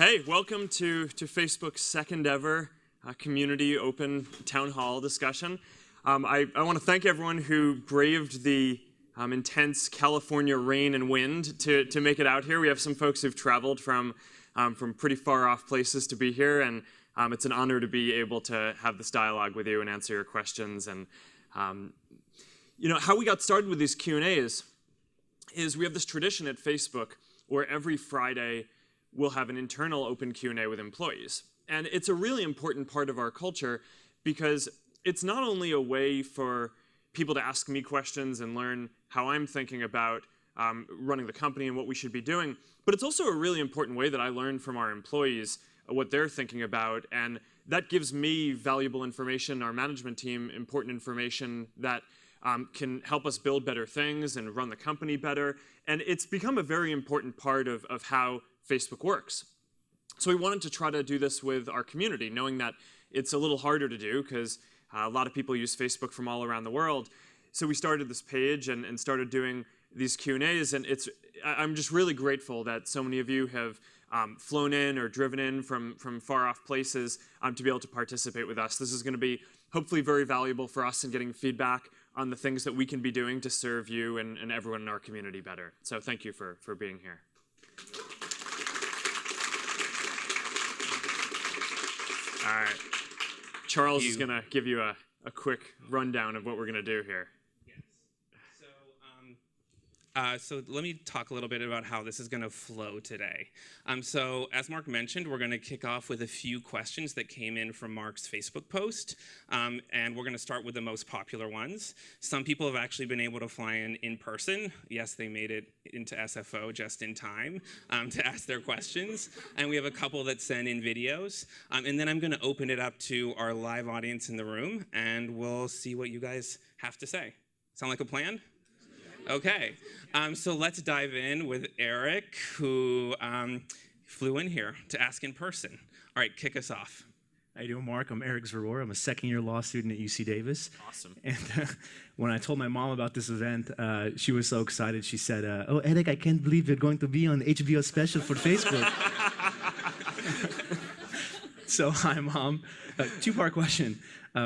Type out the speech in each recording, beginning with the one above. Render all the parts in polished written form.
Hey, welcome to Facebook's second ever community open town hall discussion. I want to thank everyone who braved the intense California rain and wind to make it out here. We have some folks who've traveled from pretty far off places to be here, and it's an honor to be able to have this dialogue with you and answer your questions. And how we got started with these Q&As is we have this tradition at Facebook where every Friday we'll have an internal open Q&A with employees. And it's a really important part of our culture because it's not only a way for people to ask me questions and learn how I'm thinking about running the company and what we should be doing, but it's also a really important way that I learn from our employees what they're thinking about, and that gives me valuable information, our management team important information that can help us build better things and run the company better, and it's become a very important part of how Facebook works. So we wanted to try to do this with our community, knowing that it's a little harder to do because a lot of people use Facebook from all around the world. So we started this page and started doing these Q&As, and I'm just really grateful that so many of you have flown in or driven in from far off places to be able to participate with us. This is going to be hopefully very valuable for us in getting feedback on the things that we can be doing to serve you and everyone in our community better. So thank you for being here. All right. Charles is going to give you a quick rundown of what we're going to do here. So let me talk a little bit about how this is going to flow today. So as Mark mentioned, we're going to kick off with a few questions that came in from Mark's Facebook post, and we're going to start with the most popular ones. Some people have actually been able to fly in person. Yes, they made it into SFO just in time to ask their questions, and we have a couple that sent in videos. And then I'm going to open it up to our live audience in the room, and we'll see what you guys have to say. Sound like a plan? Okay, so let's dive in with Eric, who flew in here to ask in person. All right, kick us off. How you doing, Mark? I'm Eric Zeror. I'm a second-year law student at UC Davis. Awesome. And when I told my mom about this event, she was so excited. She said, "Oh, Eric, I can't believe you're going to be on HBO special for Facebook." So, hi, Mom. Two-part question.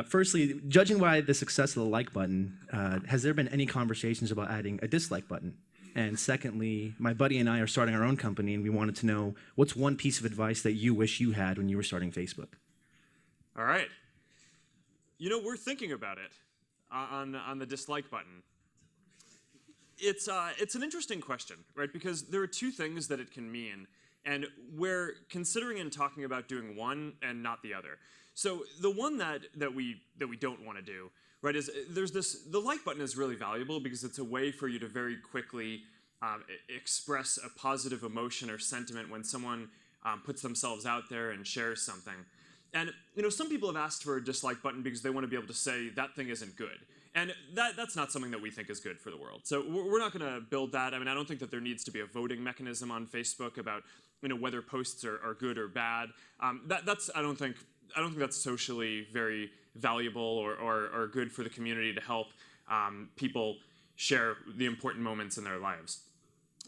Firstly, judging by the success of the like button, has there been any conversations about adding a dislike button? And secondly, my buddy and I are starting our own company, and we wanted to know what's one piece of advice that you wish you had when you were starting Facebook? All right. We're thinking about it on the dislike button. It's an interesting question, right? Because there are two things that it can mean, and we're considering and talking about doing one and not the other. So the one that we don't want to do, right, is the like button is really valuable because it's a way for you to very quickly express a positive emotion or sentiment when someone puts themselves out there and shares something. And some people have asked for a dislike button because they want to be able to say that thing isn't good. And that's not something that we think is good for the world. So we're not going to build that. I mean, I don't think that there needs to be a voting mechanism on Facebook about whether posts are good or bad. I don't think that's socially very valuable or good for the community to help people share the important moments in their lives.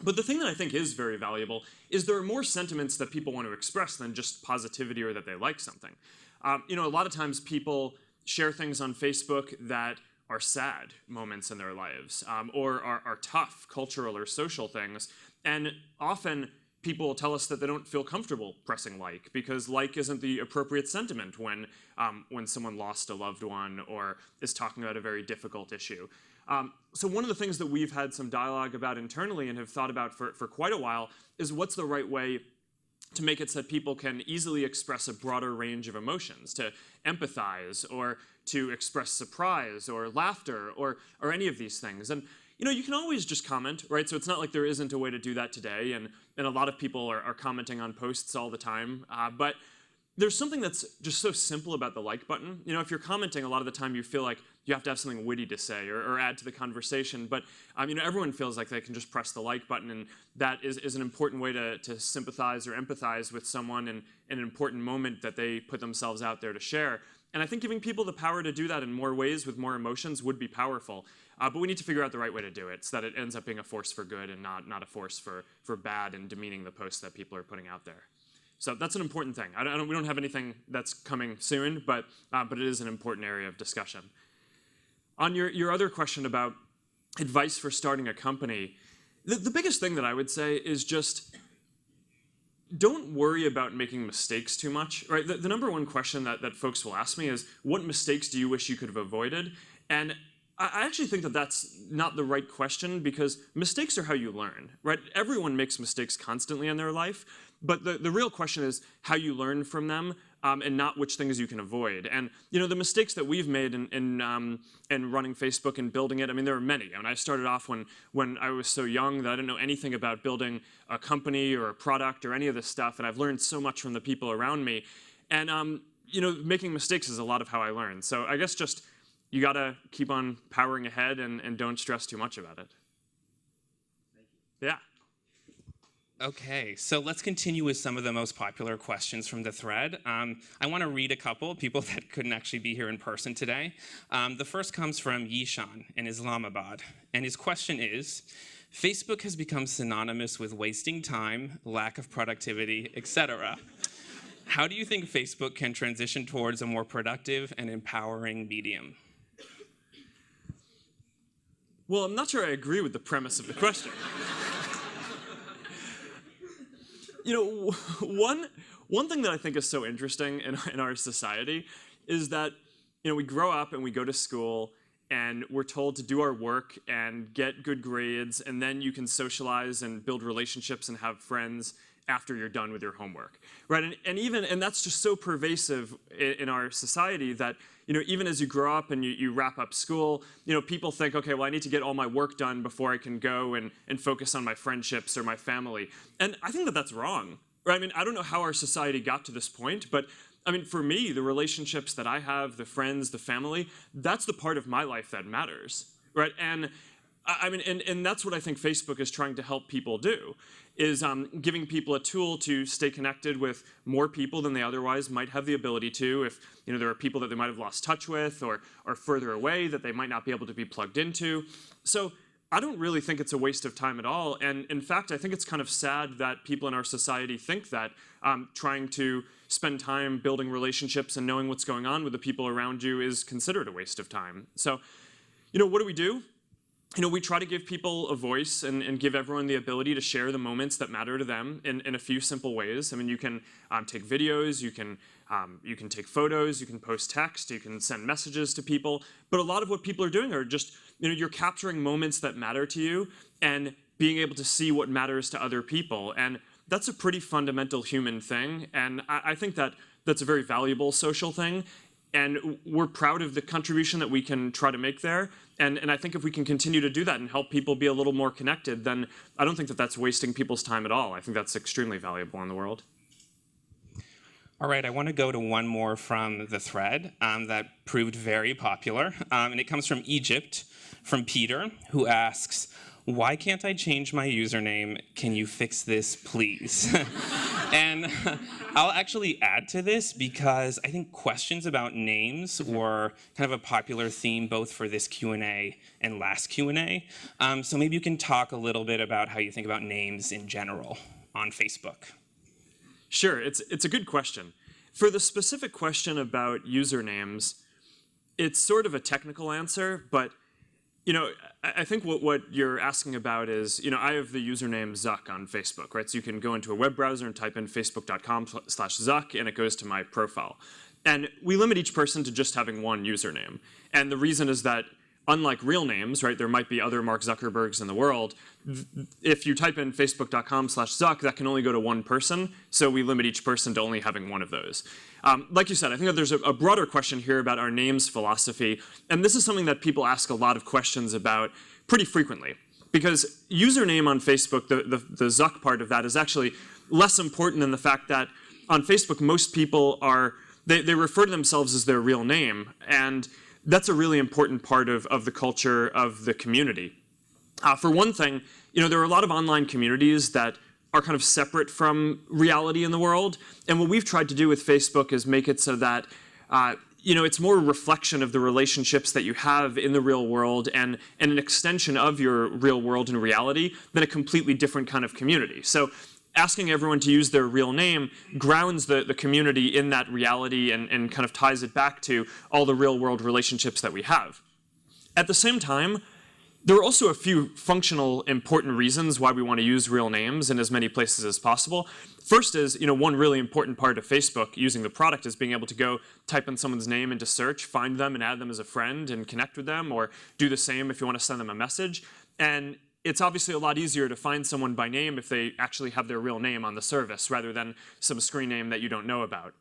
But the thing that I think is very valuable is there are more sentiments that people want to express than just positivity or that they like something. A lot of times people share things on Facebook that are sad moments in their lives or are tough cultural or social things. And often people tell us that they don't feel comfortable pressing like because like isn't the appropriate sentiment when someone lost a loved one or is talking about a very difficult issue. So one of the things that we've had some dialogue about internally and have thought about for quite a while is what's the right way to make it so that people can easily express a broader range of emotions, to empathize or to express surprise or laughter or any of these things. And you can always just comment, right? So it's not like there isn't a way to do that today, and a lot of people are commenting on posts all the time. But there's something that's just so simple about the like button. If you're commenting, a lot of the time you feel like you have to have something witty to say or add to the conversation. But everyone feels like they can just press the like button, and that is an important way to sympathize or empathize with someone in an important moment that they put themselves out there to share. And I think giving people the power to do that in more ways with more emotions would be powerful. But we need to figure out the right way to do it so that it ends up being a force for good and not a force for bad and demeaning the posts that people are putting out there. So that's an important thing. We don't have anything that's coming soon, but it is an important area of discussion. On your other question about advice for starting a company, the biggest thing that I would say is just don't worry about making mistakes too much, right? The number one question that folks will ask me is, what mistakes do you wish you could have avoided? And I actually think that that's not the right question, because mistakes are how you learn, right? Everyone makes mistakes constantly in their life, but the real question is how you learn from them, and not which things you can avoid. And the mistakes that we've made in running Facebook and building it, I mean, there are many. I mean, I started off when I was so young that I didn't know anything about building a company or a product or any of this stuff, and I've learned so much from the people around me. And making mistakes is a lot of how I learn. So I guess just you gotta keep on powering ahead and don't stress too much about it. Thank you. Yeah. Okay, so let's continue with some of the most popular questions from the thread. I want to read a couple, people that couldn't actually be here in person today. The first comes from Yishan in Islamabad, and his question is, Facebook has become synonymous with wasting time, lack of productivity, etc. How do you think Facebook can transition towards a more productive and empowering medium? Well, I'm not sure I agree with the premise of the question. One thing that I think is so interesting in our society is that we grow up and we go to school and we're told to do our work and get good grades, and then you can socialize and build relationships and have friends after you're done with your homework, right? And that's just so pervasive in our society that even as you grow up and you wrap up school, people think, okay, well, I need to get all my work done before I can go and focus on my friendships or my family. And I think that that's wrong, right? I mean, I don't know how our society got to this point, but I mean, for me, the relationships that I have, the friends, the family, that's the part of my life that matters, right? And I mean, and that's what I think Facebook is trying to help people do, is giving people a tool to stay connected with more people than they otherwise might have the ability to if there are people that they might have lost touch with or are further away that they might not be able to be plugged into. So I don't really think it's a waste of time at all. And in fact, I think it's kind of sad that people in our society think that trying to spend time building relationships and knowing what's going on with the people around you is considered a waste of time. So, what do? We try to give people a voice and give everyone the ability to share the moments that matter to them in a few simple ways. I mean, you can take videos, you can take photos, you can post text, you can send messages to people. But a lot of what people are doing are just, you're capturing moments that matter to you and being able to see what matters to other people. And that's a pretty fundamental human thing. And I think that that's a very valuable social thing. And we're proud of the contribution that we can try to make there. And I think if we can continue to do that and help people be a little more connected, then I don't think that that's wasting people's time at all. I think that's extremely valuable in the world. All right, I want to go to one more from the thread that proved very popular. And it comes from Egypt, from Peter, who asks, why can't I change my username? Can you fix this, please? And I'll actually add to this because I think questions about names were kind of a popular theme both for this Q&A and last Q&A. So maybe you can talk a little bit about how you think about names in general on Facebook. Sure, it's a good question. For the specific question about usernames, it's sort of a technical answer, but I think what you're asking about is, I have the username Zuck on Facebook, right? So you can go into a web browser and type in facebook.com/Zuck, and it goes to my profile. And we limit each person to just having one username. And the reason is that, unlike real names, right, there might be other Mark Zuckerbergs in the world. If you type in facebook.com/Zuck, that can only go to one person, so we limit each person to only having one of those. Like you said, I think that there's a broader question here about our names philosophy, and this is something that people ask a lot of questions about pretty frequently. Because username on Facebook, the Zuck part of that, is actually less important than the fact that on Facebook, most people they refer to themselves as their real name, and that's a really important part of the culture of the community. For one thing, there are a lot of online communities that are kind of separate from reality in the world. And what we've tried to do with Facebook is make it so that it's more a reflection of the relationships that you have in the real world and an extension of your real world in reality than a completely different kind of community. So asking everyone to use their real name grounds the community in that reality and kind of ties it back to all the real world relationships that we have. At the same time, there are also a few functional important reasons why we want to use real names in as many places as possible. First is, one really important part of Facebook using the product is being able to go type in someone's name into search, find them and add them as a friend and connect with them, or do the same if you want to send them a message. And it's obviously a lot easier to find someone by name if they actually have their real name on the service rather than some screen name that you don't know about.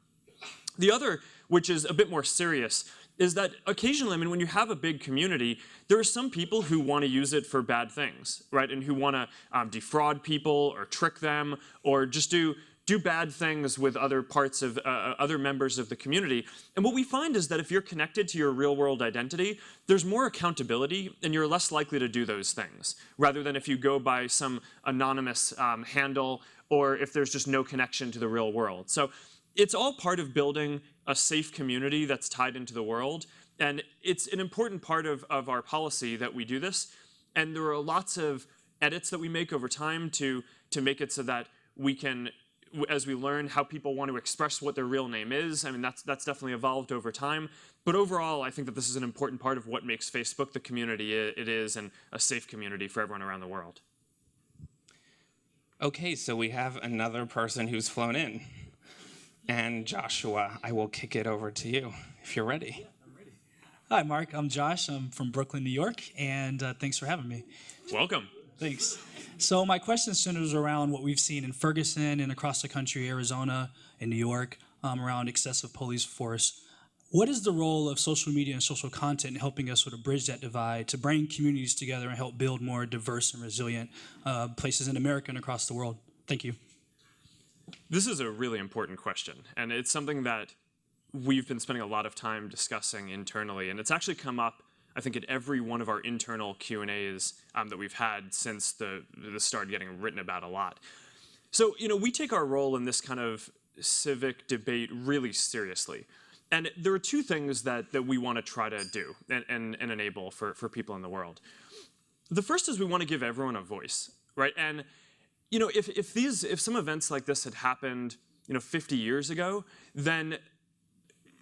The other, which is a bit more serious, is that occasionally, when you have a big community, there are some people who want to use it for bad things, right? And who want to defraud people or trick them or just do bad things with other parts of other members of the community. And what we find is that if you're connected to your real world identity, there's more accountability and you're less likely to do those things, rather than if you go by some anonymous handle or if there's just no connection to the real world. So it's all part of building a safe community that's tied into the world. And it's an important part of our policy that we do this. And there are lots of edits that we make over time to make it so that we can, as we learn how people want to express what their real name is, that's definitely evolved over time. But overall, I think that this is an important part of what makes Facebook the community it is and a safe community for everyone around the world. Okay, so we have another person who's flown in. And Joshua, I will kick it over to you if you're ready. Yeah, I'm ready. Hi, Mark. I'm Josh. I'm from Brooklyn, New York, and thanks for having me. Welcome. Thanks. So my question centers around what we've seen in Ferguson and across the country, Arizona and New York, around excessive police force. What is the role of social media and social content in helping us sort of bridge that divide to bring communities together and help build more diverse and resilient places in America and across the world? Thank you. This is a really important question, and it's something that we've been spending a lot of time discussing internally, and it's actually come up, I think, at every one of our internal Q&As that we've had since the started getting written about a lot. So, we take our role in this kind of civic debate really seriously, and there are two things that we want to try to do and enable for people in the world. The first is we want to give everyone a voice, right? And if some events like this had happened, 50 years ago, then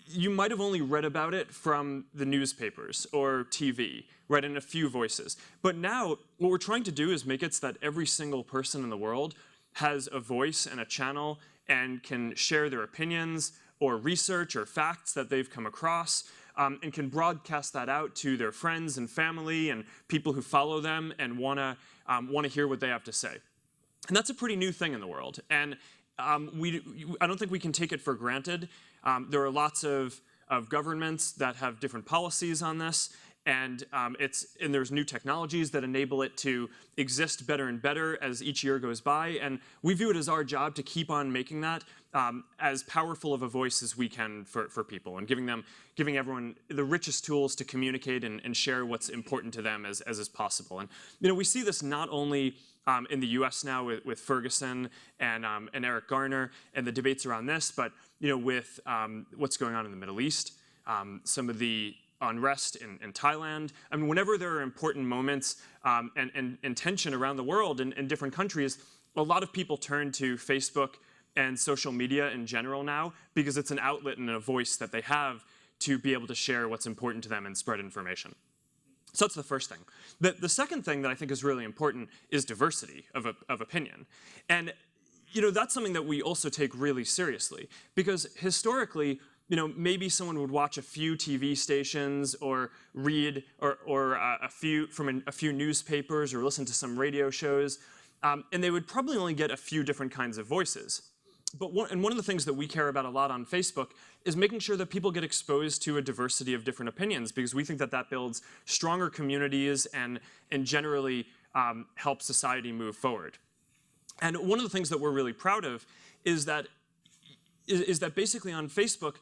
you might have only read about it from the newspapers or TV, right, in a few voices. But now, what we're trying to do is make it so that every single person in the world has a voice and a channel and can share their opinions or research or facts that they've come across, and can broadcast that out to their friends and family and people who follow them and want to hear what they have to say. And that's a pretty new thing in the world. And I don't think we can take it for granted. There are lots of governments that have different policies on this, and there's new technologies that enable it to exist better and better as each year goes by. And we view it as our job to keep on making that as powerful of a voice as we can for people, and giving everyone the richest tools to communicate and share what's important to them as is possible. And we see this not only in the U.S. now with Ferguson and Eric Garner and the debates around this, but with what's going on in the Middle East, some of the unrest in Thailand. Whenever there are important moments and tension around the world in different countries, a lot of people turn to Facebook and social media in general now because it's an outlet and a voice that they have to be able to share what's important to them and spread information. So that's the first thing. The second thing that I think is really important is diversity of opinion. And that's something that we also take really seriously, because historically, maybe someone would watch a few TV stations or read or a few newspapers or listen to some radio shows, and they would probably only get a few different kinds of voices. But one of the things that we care about a lot on Facebook is making sure that people get exposed to a diversity of different opinions, because we think that builds stronger communities and generally helps society move forward. And one of the things that we're really proud of is that basically on Facebook,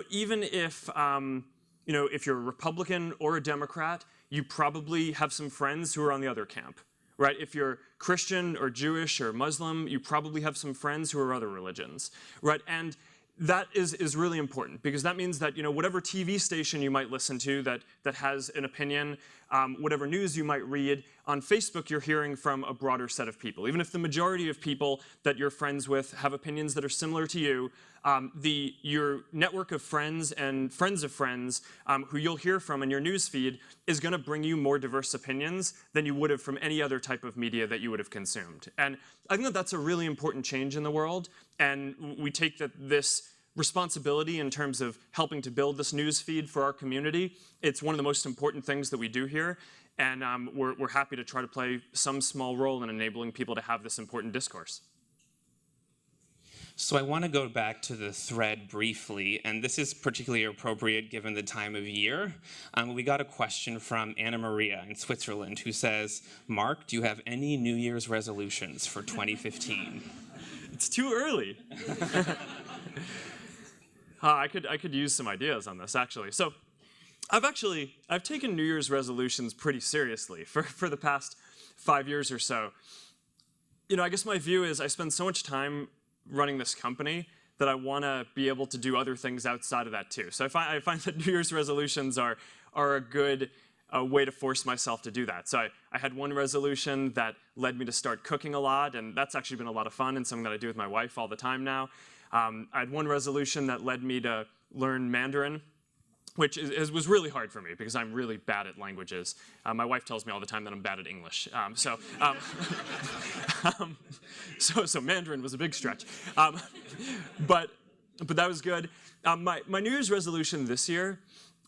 even if if you're a Republican or a Democrat, you probably have some friends who are on the other camp. Right? If you're Christian or Jewish or Muslim, you probably have some friends who are other religions, right? And that is really important, because that means that whatever TV station you might listen to that has an opinion, whatever news you might read, on Facebook you're hearing from a broader set of people. Even if the majority of people that you're friends with have opinions that are similar to you, your network of friends and friends of friends who you'll hear from in your news feed is going to bring you more diverse opinions than you would have from any other type of media that you would have consumed. And I think that that's a really important change in the world, and we take this responsibility in terms of helping to build this news feed for our community. It's one of the most important things that we do here, and we're happy to try to play some small role in enabling people to have this important discourse. So I want to go back to the thread briefly, and this is particularly appropriate given the time of year. We got a question from Anna Maria in Switzerland who says, Mark, do you have any New Year's resolutions for 2015? It's too early. I could use some ideas on this, actually. So I've taken New Year's resolutions pretty seriously for the past 5 years or so. I guess my view is I spend so much time running this company that I want to be able to do other things outside of that too. So I find that New Year's resolutions are a good way to force myself to do that. So I had one resolution that led me to start cooking a lot, and that's actually been a lot of fun and something that I do with my wife all the time now. I had one resolution that led me to learn Mandarin, which was really hard for me because I'm really bad at languages. My wife tells me all the time that I'm bad at English. So Mandarin was a big stretch. But that was good. My New Year's resolution this year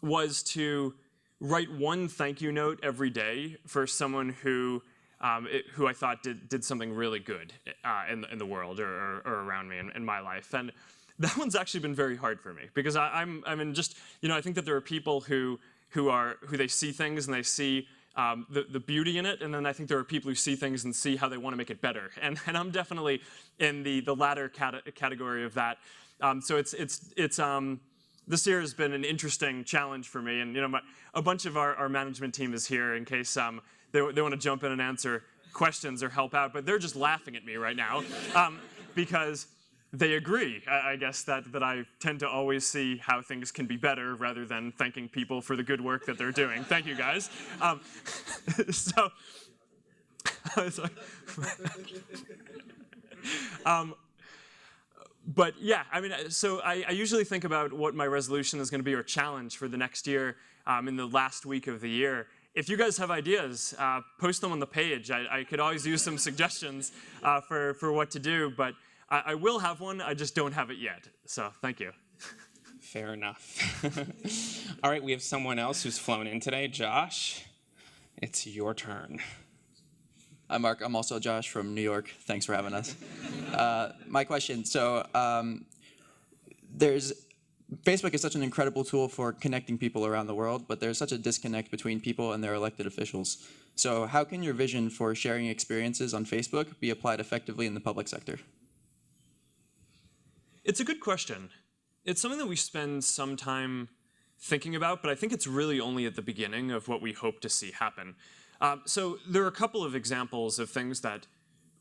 was to write one thank you note every day for someone who I thought did something really good in the world or around me in my life. And that one's actually been very hard for me because I'm in just, I think that there are people who they see things and they see the beauty in it, and then I think there are people who see things and see how they want to make it better. And I'm definitely in the latter category of that. So it's this year has been an interesting challenge for me, and a bunch of our management team is here in case they want to jump in and answer questions or help out, but they're just laughing at me right now because they agree, I guess, that I tend to always see how things can be better rather than thanking people for the good work that they're doing. Thank you, guys. But yeah, so I usually think about what my resolution is going to be or challenge for the next year in the last week of the year. If you guys have ideas, post them on the page. I could always use some suggestions for what to do, but I will have one, I just don't have it yet. So thank you. Fair enough. All right, we have someone else who's flown in today. Josh, it's your turn. Hi, Mark. I'm also Josh from New York. Thanks for having us. My question, so Facebook is such an incredible tool for connecting people around the world, but there's such a disconnect between people and their elected officials. So how can your vision for sharing experiences on Facebook be applied effectively in the public sector? It's a good question. It's something that we spend some time thinking about, but I think it's really only at the beginning of what we hope to see happen. So there are a couple of examples of things that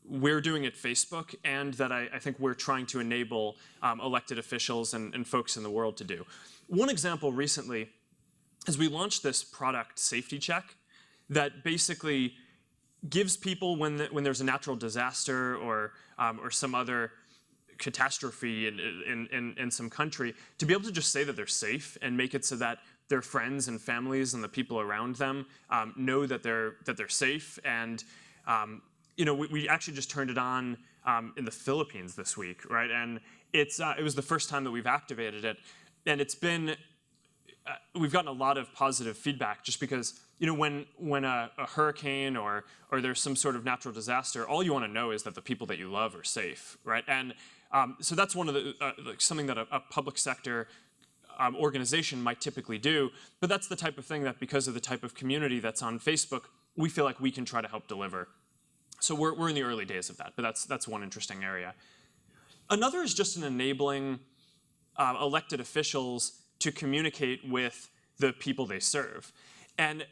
we're doing at Facebook and that I think we're trying to enable elected officials and folks in the world to do. One example recently is we launched this product safety check that basically gives people when there's a natural disaster or some other catastrophe in some country to be able to just say that they're safe and make it so that their friends and families and the people around them know that they're safe. And we actually just turned it on in the Philippines this week, right? And it was the first time that we've activated it, and it's been we've gotten a lot of positive feedback just because when a hurricane or there's some sort of natural disaster, all you want to know is that the people that you love are safe, right? And so that's one of the something that a public sector organization might typically do, but that's the type of thing that because of the type of community that's on Facebook, we feel like we can try to help deliver. So we're in the early days of that, but that's one interesting area. Another is just in enabling elected officials to communicate with the people they serve. And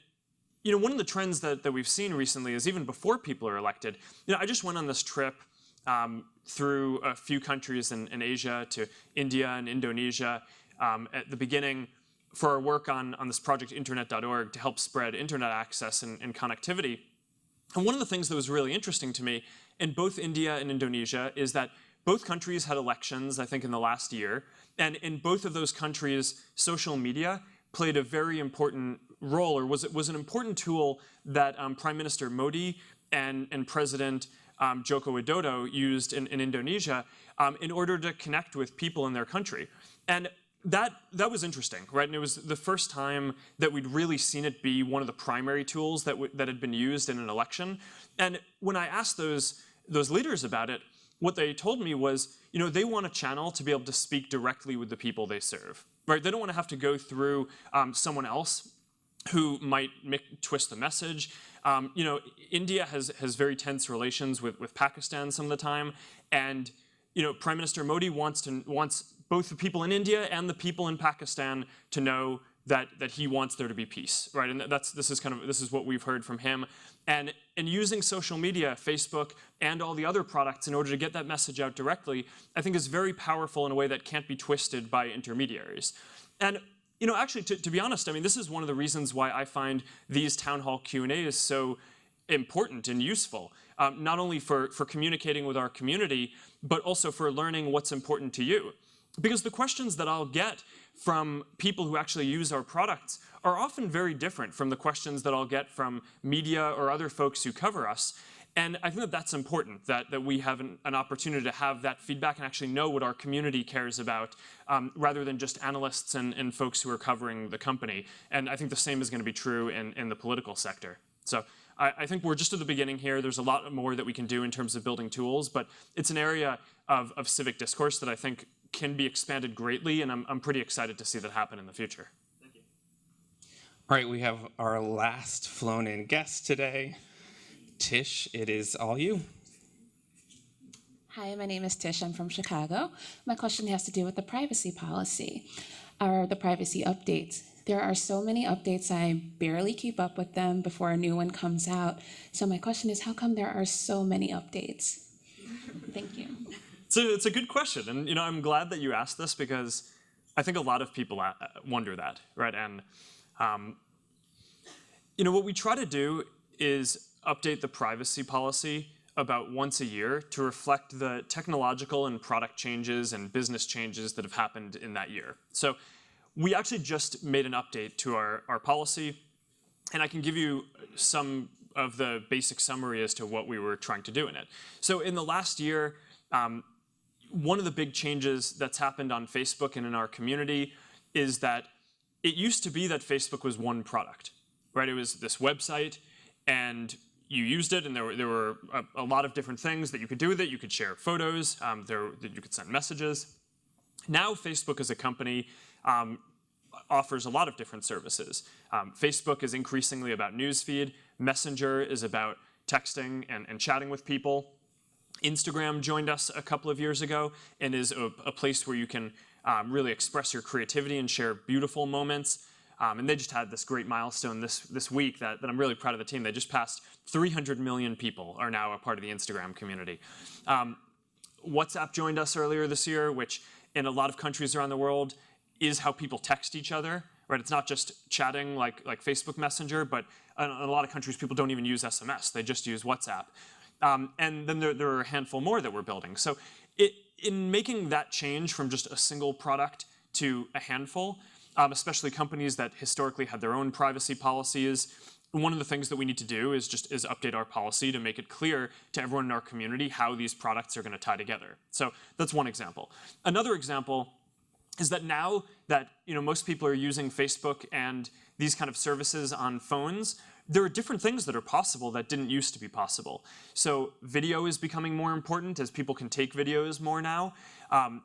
one of the trends that we've seen recently is even before people are elected, I just went on this trip through a few countries in Asia to India and Indonesia at the beginning for our work on this project internet.org to help spread internet access and connectivity. And one of the things that was really interesting to me in both India and Indonesia is that both countries had elections, I think, in the last year. And in both of those countries, social media played a very important role, or was an important tool that Prime Minister Modi and President Joko Widodo used in Indonesia in order to connect with people in their country. And that was interesting, right? And it was the first time that we'd really seen it be one of the primary tools that had been used in an election. And when I asked those leaders about it, what they told me was, they want a channel to be able to speak directly with the people they serve, right? They don't want to have to go through someone else who might twist the message. India has very tense relations with Pakistan some of the time, and Prime Minister Modi wants both the people in India and the people in Pakistan to know that he wants there to be peace, right? And this is what we've heard from him. And using social media, Facebook, and all the other products in order to get that message out directly, I think is very powerful in a way that can't be twisted by intermediaries. And actually, to be honest, I mean, this is one of the reasons why I find these town hall Q&As so important and useful, not only for communicating with our community, but also for learning what's important to you. Because the questions that I'll get from people who actually use our products are often very different from the questions that I'll get from media or other folks who cover us. And I think that that's important, that we have an opportunity to have that feedback and actually know what our community cares about, rather than just analysts and folks who are covering the company. And I think the same is going to be true in the political sector. So I think we're just at the beginning here. There's a lot more that we can do in terms of building tools, but it's an area of civic discourse that I think can be expanded greatly, and I'm pretty excited to see that happen in the future. Thank you. All right, we have our last flown-in guest today. Tish, it is all you. Hi, my name is Tish. I'm from Chicago. My question has to do with the privacy policy, or the privacy updates. There are so many updates, I barely keep up with them before a new one comes out. So my question is, how come there are so many updates? Thank you. It's a good question, and I'm glad that you asked this because I think a lot of people wonder that, right? And what we try to do is update the privacy policy about once a year to reflect the technological and product changes and business changes that have happened in that year. So we actually just made an update to our policy, and I can give you some of the basic summary as to what we were trying to do in it. So in the last year, one of the big changes that's happened on Facebook and in our community is that it used to be that Facebook was one product, right? It was this website, and you used it, and there were a lot of different things that you could do with it. You could share photos, you could send messages. Now Facebook as a company offers a lot of different services. Facebook is increasingly about newsfeed. Messenger is about texting and chatting with people. Instagram joined us a couple of years ago and is a place where you can really express your creativity and share beautiful moments. And they just had this great milestone this week that I'm really proud of the team. They just passed 300 million people are now a part of the Instagram community. WhatsApp joined us earlier this year, which in a lot of countries around the world is how people text each other, right? It's not just chatting like Facebook Messenger, but in a lot of countries people don't even use SMS. They just use WhatsApp. And then there are a handful more that we're building. So in making that change from just a single product to a handful, especially companies that historically had their own privacy policies, one of the things that we need to do is update our policy to make it clear to everyone in our community how these products are going to tie together. So that's one example. Another example is that now that most people are using Facebook and these kind of services on phones, there are different things that are possible that didn't used to be possible. So video is becoming more important as people can take videos more now.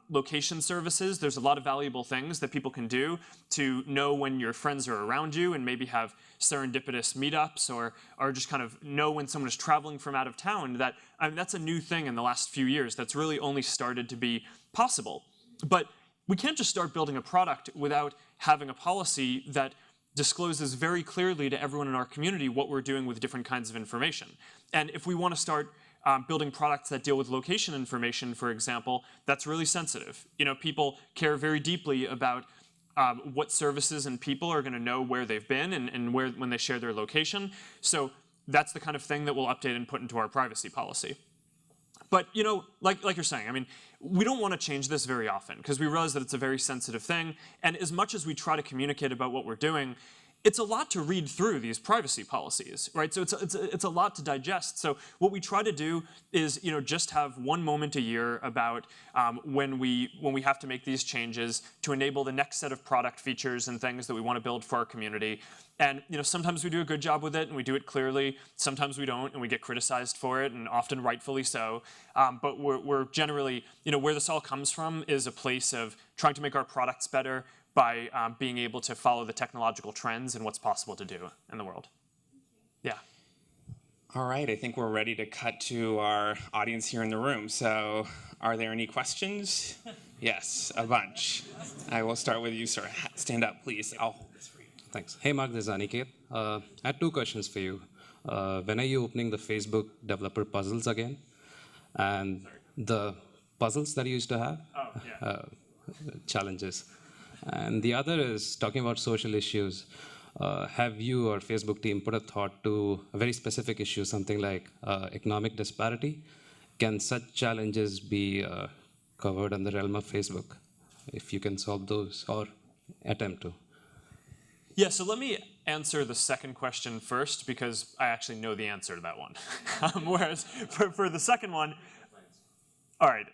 Location services, there's a lot of valuable things that people can do to know when your friends are around you and maybe have serendipitous meetups or just kind of know when someone is traveling from out of town. That's a new thing in the last few years that's really only started to be possible. But we can't just start building a product without having a policy that discloses very clearly to everyone in our community what we're doing with different kinds of information. And if we want to start building products that deal with location information, for example, that's really sensitive. People care very deeply about what services and people are going to know where they've been and when they share their location. So that's the kind of thing that we'll update and put into our privacy policy. But like you're saying, I mean, we don't want to change this very often because we realize that it's a very sensitive thing. And as much as we try to communicate about what we're doing, it's a lot to read through these privacy policies, right? So it's a lot to digest. So what we try to do is just have one moment a year about when we have to make these changes to enable the next set of product features and things that we want to build for our community. And sometimes we do a good job with it and we do it clearly. Sometimes we don't and we get criticized for it, and often rightfully so. But we're generally, where this all comes from is a place of trying to make our products better by being able to follow the technological trends and what's possible to do in the world. Yeah. All right, I think we're ready to cut to our audience here in the room. So are there any questions? Yes, a bunch. I will start with you, sir. Stand up, please. Thanks. Hey, Mark, this is Aniket. I had two questions for you. When are you opening the Facebook developer puzzles again? And the puzzles that you used to have? Oh, yeah. Challenges. And the other is talking about social issues. Have you or Facebook team put a thought to a very specific issue, something like economic disparity? Can such challenges be covered in the realm of Facebook, if you can solve those or attempt to? Yeah, so let me answer the second question first because I actually know the answer to that one. Whereas for the second one, all right,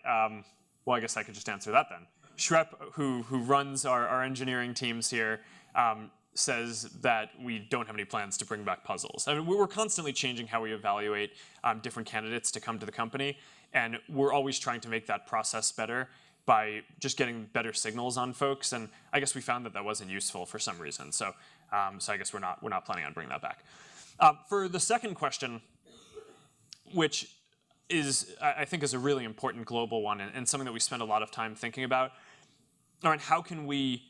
well, I guess I could just answer that then. Shrep, who runs our engineering teams here, says that we don't have any plans to bring back puzzles. I mean, we're constantly changing how we evaluate different candidates to come to the company, and we're always trying to make that process better by just getting better signals on folks. And I guess we found that wasn't useful for some reason. So, I guess we're not planning on bringing that back. For the second question, which I think is a really important global one and something that we spend a lot of time thinking about. All right, how can we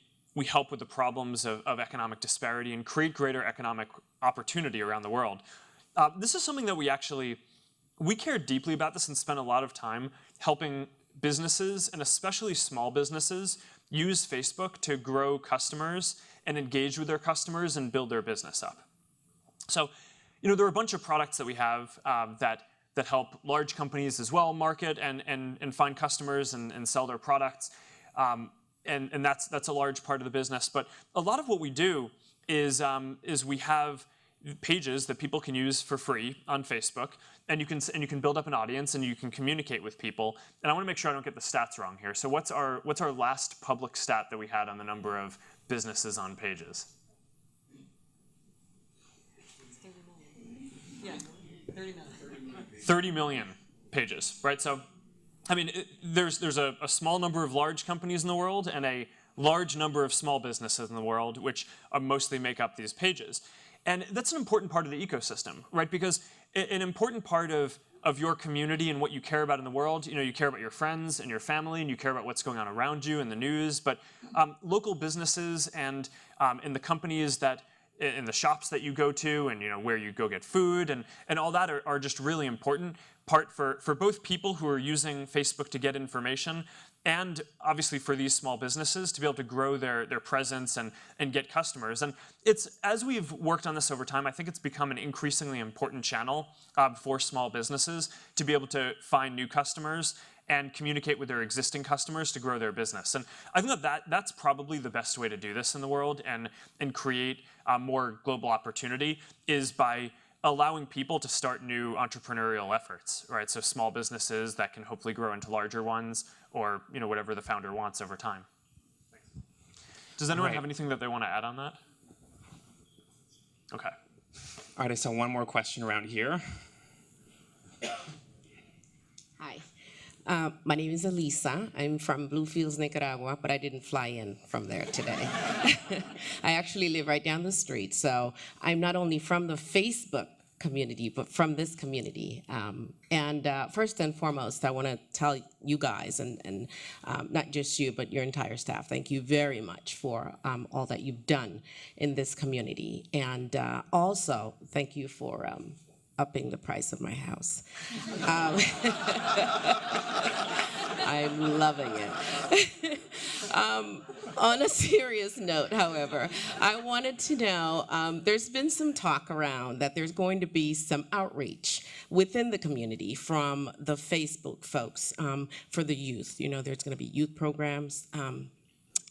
help with the problems of economic disparity and create greater economic opportunity around the world? This is something that we care deeply about this and spend a lot of time helping businesses, and especially small businesses, use Facebook to grow customers and engage with their customers and build their business up. So, there are a bunch of products that we have that help large companies as well market and find customers and sell their products. And that's a large part of the business. But a lot of what we do is we have pages that people can use for free on Facebook, and you can build up an audience and you can communicate with people. And I want to make sure I don't get the stats wrong here. So what's our last public stat that we had on the number of businesses on pages? 30 million pages, right? So, I mean, there's a small number of large companies in the world and a large number of small businesses in the world, which mostly make up these pages. And that's an important part of the ecosystem, right? Because an important part of your community and what you care about in the world, you care about your friends and your family, and you care about what's going on around you in the news. But local businesses and in the companies that in the shops that you go to and where you go get food and all that are just really important part for both people who are using Facebook to get information and obviously for these small businesses to be able to grow their presence and get customers. And as we've worked on this over time, I think it's become an increasingly important channel for small businesses to be able to find new customers and communicate with their existing customers to grow their business. And I think that's probably the best way to do this in the world and create more global opportunity is by allowing people to start new entrepreneurial efforts, right? So small businesses that can hopefully grow into larger ones or whatever the founder wants over time. Does anyone have anything that they want to add on that? Okay. All right, I saw one more question around here. Hi. My name is Elisa. I'm from Bluefields, Nicaragua, but I didn't fly in from there today. I actually live right down the street, so I'm not only from the Facebook community, but from this community. First and foremost, I want to tell you guys, and not just you, but your entire staff, thank you very much for all that you've done in this community. And also, thank you for upping the price of my house. I'm loving it. On a serious note, however, I wanted to know, there's been some talk around that there's going to be some outreach within the community from the Facebook folks for the youth. You know, there's going to be youth programs,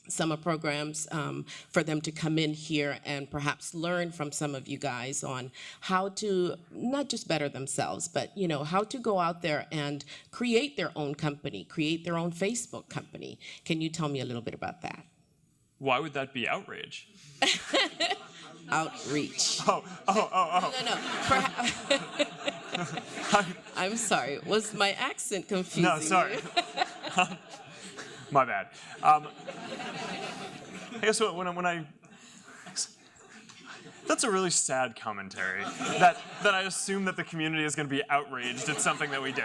summer programs for them to come in here and perhaps learn from some of you guys on how to not just better themselves, but you know, how to go out there and create their own company, create their own Facebook company. Can you tell me a little bit about that? Why would that be outrage? Outreach. Oh. No. I'm sorry. Was my accent confusing No, sorry. you? My bad. I guess when I that's a really sad commentary. That I assume that the community is going to be outraged at something that we did.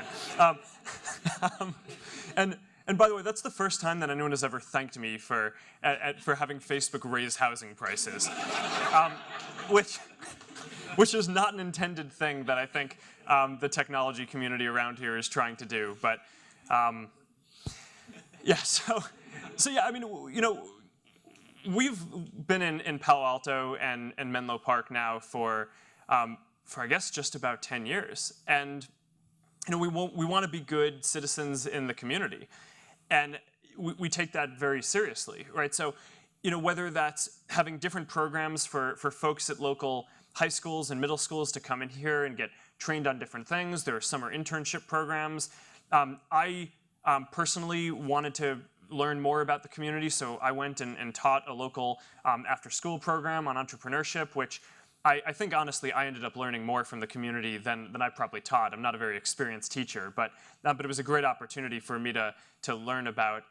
And by the way, that's the first time that anyone has ever thanked me for having Facebook raise housing prices, which is not an intended thing that I think the technology community around here is trying to do. But yeah, so yeah, I mean, you know, we've been in Palo Alto and Menlo Park now for I guess just about 10 years, and you know, we want to be good citizens in the community, and we take that very seriously, right? So, you know, whether that's having different programs for folks at local high schools and middle schools to come in here and get trained on different things. There are summer internship programs. I personally wanted to learn more about the community, so I went and taught a local after-school program on entrepreneurship, which I think, honestly, I ended up learning more from the community than I probably taught. I'm not a very experienced teacher, but it was a great opportunity for me to learn about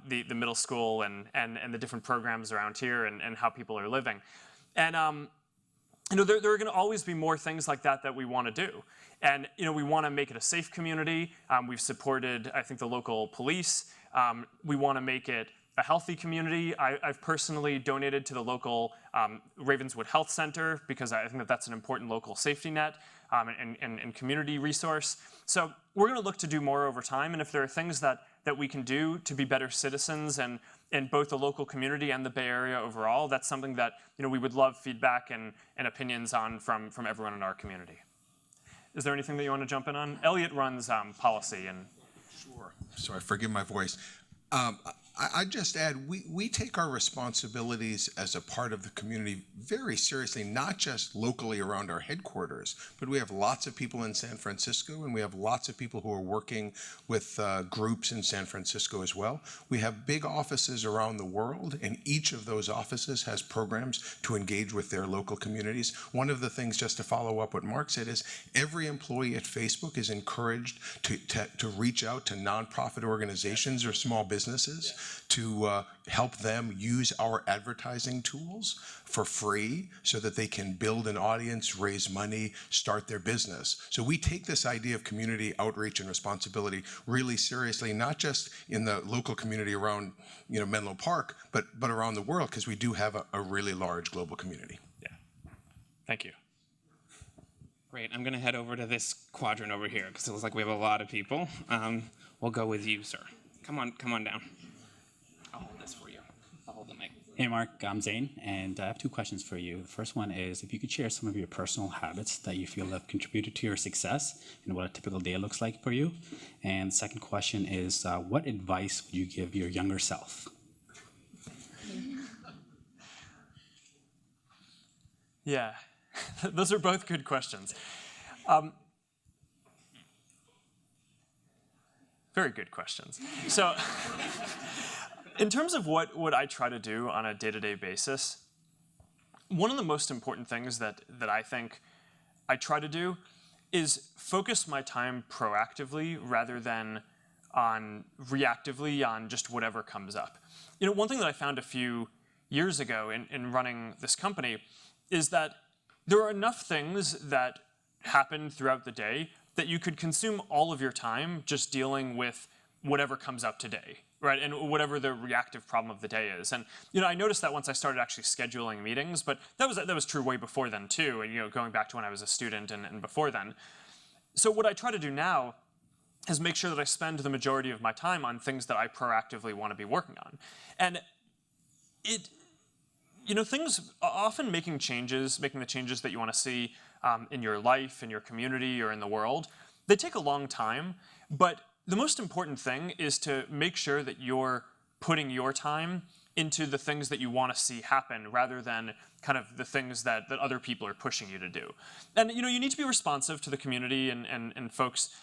the middle school and the different programs around here and how people are living. And you know, there are going to always be more things like that we want to do. And you know, we want to make it a safe community. We've supported, I think, the local police. We want to make it a healthy community. I've personally donated to the local Ravenswood Health Center because I think that's an important local safety net and community resource. So we're going to look to do more over time. And if there are things that we can do to be better citizens and in both the local community and the Bay Area overall, that's something that, you know, we would love feedback and opinions on from everyone in our community. Is there anything that you want to jump in on? Elliot runs policy and. Sure. Sorry, forgive my voice. I'd just add, we take our responsibilities as a part of the community very seriously, not just locally around our headquarters, but we have lots of people in San Francisco, and we have lots of people who are working with groups in San Francisco as well. We have big offices around the world, and each of those offices has programs to engage with their local communities. One of the things, just to follow up what Mark said, is every employee at Facebook is encouraged to reach out to nonprofit organizations or small businesses to help them use our advertising tools for free so that they can build an audience, raise money, start their business. So we take this idea of community outreach and responsibility really seriously, not just in the local community around, you know, Menlo Park, but around the world, because we do have a really large global community. Yeah. Thank you. Great. I'm going to head over to this quadrant over here because it looks like we have a lot of people. We'll go with you, sir. Come on down. I'll hold this for you. I'll hold the mic. Hey, Mark, I'm Zane, and I have two questions for you. The first one is if you could share some of your personal habits that you feel have contributed to your success and what a typical day looks like for you. And the second question is what advice would you give your younger self? Yeah, those are both good questions. Very good questions. So in terms of what I try to do on a day-to-day basis, one of the most important things that I think I try to do is focus my time proactively rather than reactively on just whatever comes up. You know, one thing that I found a few years ago in running this company is that there are enough things that happen throughout the day that you could consume all of your time just dealing with whatever comes up today, right? And whatever the reactive problem of the day is. And I noticed that once I started actually scheduling meetings, but that was true way before then too, and going back to when I was a student and before then. So what I try to do now is make sure that I spend the majority of my time on things that I proactively want to be working on. And things, often making the changes that you want to see in your life, in your community, or in the world, they take a long time, but the most important thing is to make sure that you're putting your time into the things that you want to see happen rather than kind of the things that other people are pushing you to do. And you need to be responsive to the community and folks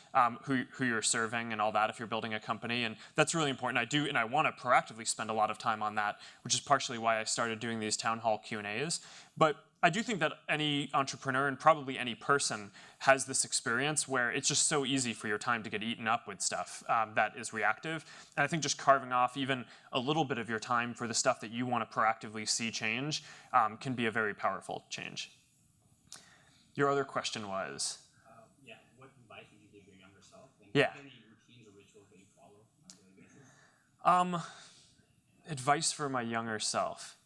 who you're serving and all that if you're building a company, and that's really important. I want to proactively spend a lot of time on that, which is partially why I started doing these town hall Q&As. But I do think that any entrepreneur and probably any person has this experience where it's just so easy for your time to get eaten up with stuff that is reactive. And I think just carving off even a little bit of your time for the stuff that you want to proactively see change can be a very powerful change. Your other question was? What advice would you give your younger self? And Yeah. any routines or rituals that you follow on a daily basis? Advice for my younger self.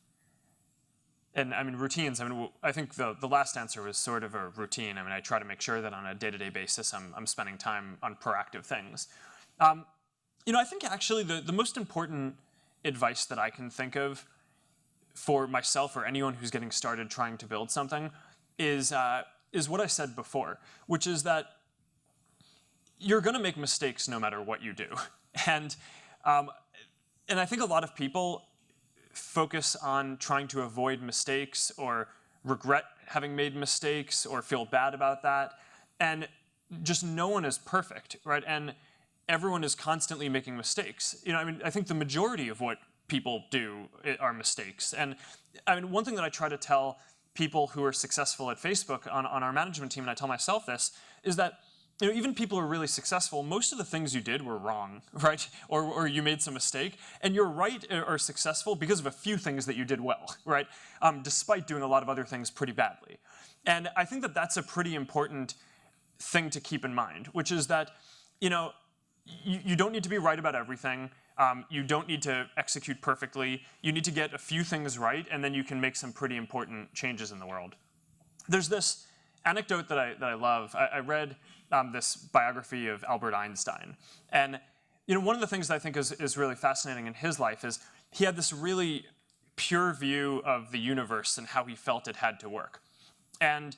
And routines, I think the last answer was sort of a routine. I try to make sure that on a day-to-day basis I'm spending time on proactive things. I think actually the most important advice that I can think of for myself or anyone who's getting started trying to build something is what I said before, which is that you're going to make mistakes no matter what you do. And I think a lot of people focus on trying to avoid mistakes or regret having made mistakes or feel bad about that. And just no one is perfect, right? And everyone is constantly making mistakes. I think the majority of what people do are mistakes. And one thing that I try to tell people who are successful at Facebook on our management team, and I tell myself this, is that even people who are really successful, most of the things you did were wrong, right? Or you made some mistake. And you're right or successful because of a few things that you did well, right? Despite doing a lot of other things pretty badly. And I think that that's a pretty important thing to keep in mind, which is that, you don't need to be right about everything. You don't need to execute perfectly. You need to get a few things right, and then you can make some pretty important changes in the world. There's this anecdote that I love. I read this biography of Albert Einstein. And one of the things that I think is really fascinating in his life is he had this really pure view of the universe and how he felt it had to work. And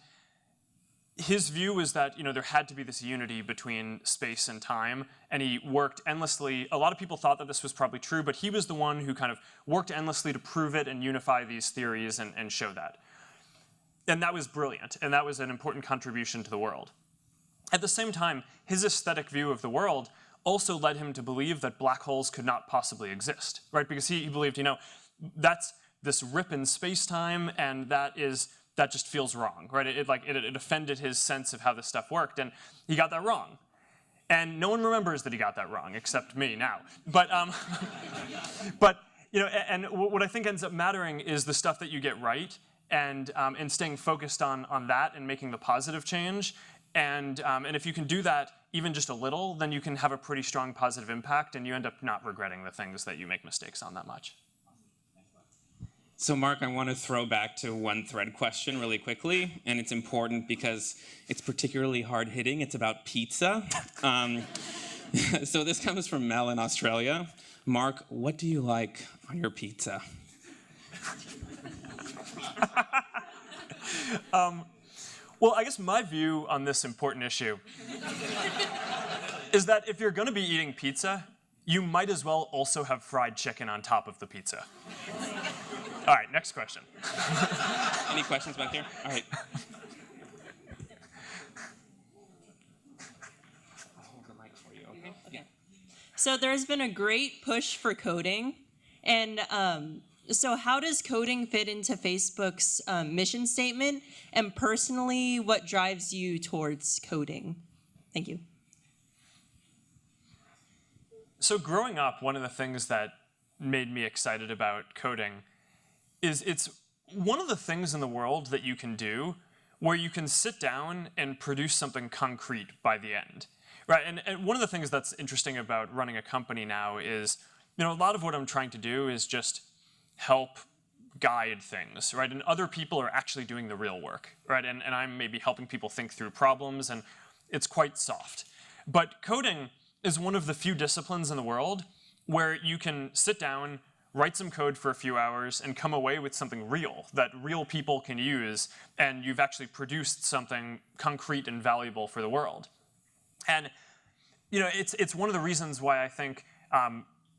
his view was that there had to be this unity between space and time, and he worked endlessly. A lot of people thought that this was probably true, but he was the one who kind of worked endlessly to prove it and unify these theories and show that. And that was brilliant, and that was an important contribution to the world. At the same time, his aesthetic view of the world also led him to believe that black holes could not possibly exist, right? Because he believed, that's this rip in space-time, and that just feels wrong, right? It offended his sense of how this stuff worked, and he got that wrong. And no one remembers that he got that wrong, except me now. But and what I think ends up mattering is the stuff that you get right, and staying focused on that and making the positive change. And if you can do that even just a little, then you can have a pretty strong positive impact, and you end up not regretting the things that you make mistakes on that much. So Mark, I want to throw back to one thread question really quickly, and it's important because it's particularly hard-hitting. It's about pizza. So this comes from Mel in Australia. Mark, what do you like on your pizza? Well, I guess my view on this important issue is that if you're going to be eating pizza, you might as well also have fried chicken on top of the pizza. All right, next question. Any questions back here? All right. I'll hold the mic for you, okay? Okay. So there's been a great push for coding, and so how does coding fit into Facebook's mission statement? And personally, what drives you towards coding? Thank you. So growing up, one of the things that made me excited about coding is it's one of the things in the world that you can do where you can sit down and produce something concrete by the end, right? And one of the things that's interesting about running a company now is a lot of what I'm trying to do is just help guide things, right? And other people are actually doing the real work, right? And I'm maybe helping people think through problems, and it's quite soft. But coding is one of the few disciplines in the world where you can sit down, write some code for a few hours, and come away with something real that real people can use, and you've actually produced something concrete and valuable for the world. And it's one of the reasons why I think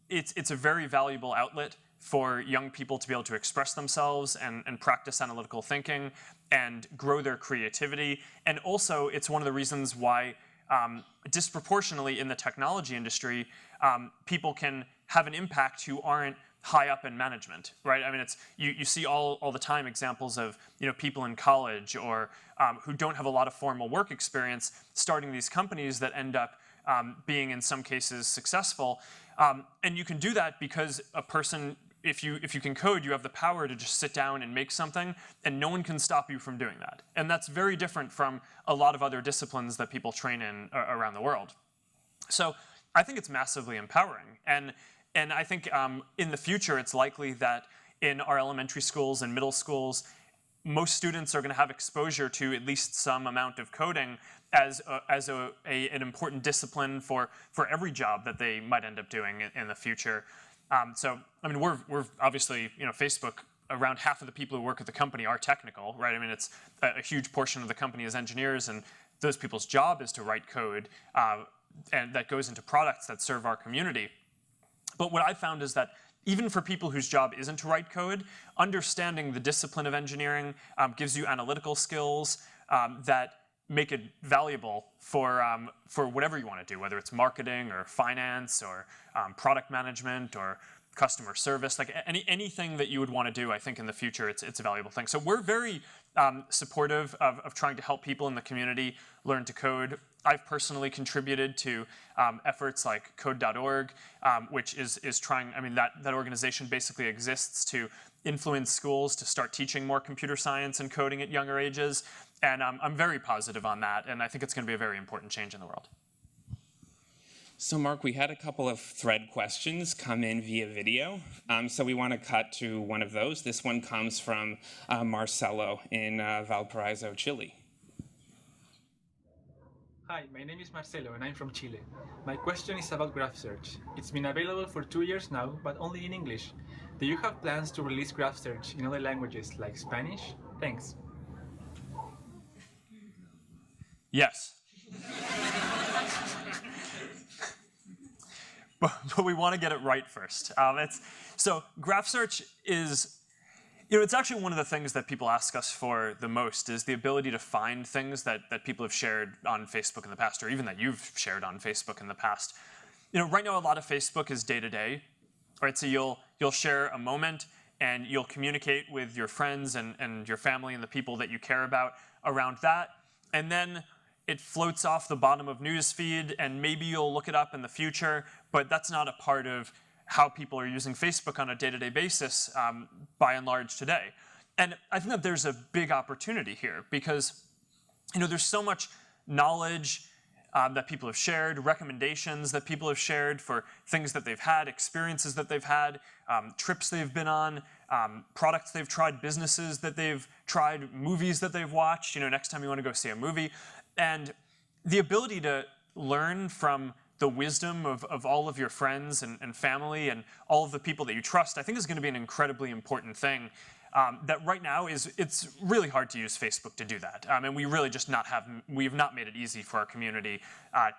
it's a very valuable outlet for young people to be able to express themselves and practice analytical thinking and grow their creativity. And also, it's one of the reasons why disproportionately in the technology industry, people can have an impact who aren't high up in management, right? I mean, you see all the time examples of people in college or who don't have a lot of formal work experience starting these companies that end up being in some cases successful. And you can do that because a person, if you can code, you have the power to just sit down and make something, and no one can stop you from doing that. And that's very different from a lot of other disciplines that people train in around the world. So I think it's massively empowering. And I think in the future, it's likely that in our elementary schools and middle schools, most students are going to have exposure to at least some amount of coding as an important discipline for every job that they might end up doing in the future. So, I mean, we're obviously, Facebook, around half of the people who work at the company are technical, right? I mean, it's a huge portion of the company is engineers, and those people's job is to write code, and that goes into products that serve our community. But what I found is that even for people whose job isn't to write code, understanding the discipline of engineering gives you analytical skills that make it valuable for whatever you want to do, whether it's marketing or finance or product management or customer service, like anything that you would want to do. I think in the future it's a valuable thing. So we're very supportive of trying to help people in the community learn to code. I've personally contributed to efforts like code.org, which is trying, I mean, that organization basically exists to influence schools to start teaching more computer science and coding at younger ages. And I'm very positive on that, and I think it's going to be a very important change in the world. So Mark, we had a couple of thread questions come in via video. So we want to cut to one of those. This one comes from Marcelo in Valparaiso, Chile. Hi, my name is Marcelo and I'm from Chile. My question is about Graph Search. It's been available for 2 years now, but only in English. Do you have plans to release Graph Search in other languages like Spanish? Thanks. Yes. but we want to get it right first. So Graph Search is, it's actually one of the things that people ask us for the most is the ability to find things that people have shared on Facebook in the past, or even that you've shared on Facebook in the past. Right now a lot of Facebook is day-to-day, right? So you'll share a moment and you'll communicate with your friends and your family and the people that you care about around that. And then it floats off the bottom of newsfeed, and maybe you'll look it up in the future, but that's not a part of how people are using Facebook on a day-to-day basis, by and large today. And I think that there's a big opportunity here because, there's so much knowledge that people have shared, recommendations that people have shared for things that they've had, experiences that they've had, trips they've been on, products they've tried, businesses that they've tried, movies that they've watched, next time you want to go see a movie. And the ability to learn from the wisdom of all of your friends and family and all of the people that you trust, I think is going to be an incredibly important thing that right now it's really hard to use Facebook to do that. And we really just we have not made it easy for our community